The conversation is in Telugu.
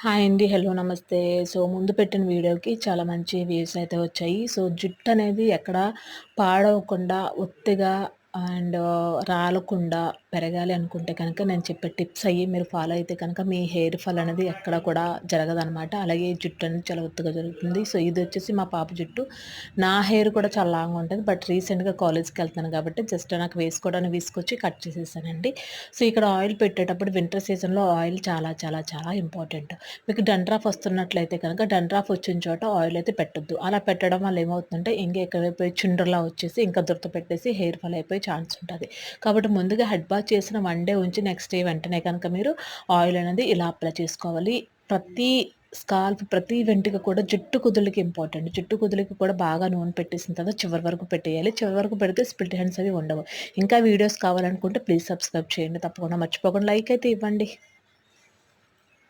హాయ్ అండి. హలో. నమస్తే. సో, ముందు పెట్టిన వీడియోకి చాలా మంచి వ్యూస్ అయితే వచ్చాయి. సో, జుట్టనేది ఎక్కడ పాడవకుండా, ఒత్తిగా అండ్ రాలకుండా పెరగాలి అనుకుంటే కనుక నేను చెప్పే టిప్స్ అయ్యి మీరు ఫాలో అయితే కనుక మీ హెయిర్ ఫాల్ అనేది ఎక్కడ కూడా జరగదనమాట. అలాగే జుట్టు అనేది చాలా ఒత్తుగా జరుగుతుంది. సో, ఇదొచ్చేసి మా పాప జుట్టు. నా హెయిర్ కూడా చాలా లాంగ్ ఉంటది. బట్ రీసెంట్‌గా కాలేజ్‌కెళ్తున్నాను కాబట్టి జస్ట్ నాకు వేసుకోవడానికి తీసుకొచ్చి కట్ చేసేసానండి. సో, ఇక్కడ ఆయిల్ పెట్టేటప్పుడు వింటర్ సీజన్‌లో ఆయిల్ చాలా చాలా చాలా ఇంపార్టెంట్. మీకు డండ్రాఫ్ వస్తున్నట్లయితే కనుక డండ్రాఫ్ వచ్చిన చోట ఆయిల్ అయితే పెట్టొద్దు. అలా పెట్టడం వల్ల ఏమవుతుందంటే ఇంకా ఎక్కువైపోయి చుండ్రులా వచ్చేసి ఇంకా దురద పెట్టేసి హెయిర్ ఫాల్ అయిపోయే ఛాన్స్ ఉంటది. కాబట్టి ముందుగా హెడ్ బాత్ చేసిన 1 డే ఉంచి నెక్స్ట్ డే వెంటనే కనుక మీరు ఆయిల్ అనేది ఇలా అప్లై చేసుకోవాలి. ప్రతి ప్రతి వెంట్రుక కూడా జుట్టు కుదుళ్ళకి ఇంపార్టెంట్. జుట్టు కుదుళ్ళకి కూడా బాగా నూనె పెట్టేసిన తర్వాత చివరి వరకు పెట్టేయాలి. చివరి వరకు పెడితే స్ప్లిట్ ఎండ్స్ అవి ఉండవు. ఇంకా వీడియోస్ కావాలనుకుంటే ప్లీజ్ సబ్స్క్రైబ్ చేయండి. తప్పకుండా మర్చిపోకుండా లైక్ అయితే ఇవ్వండి.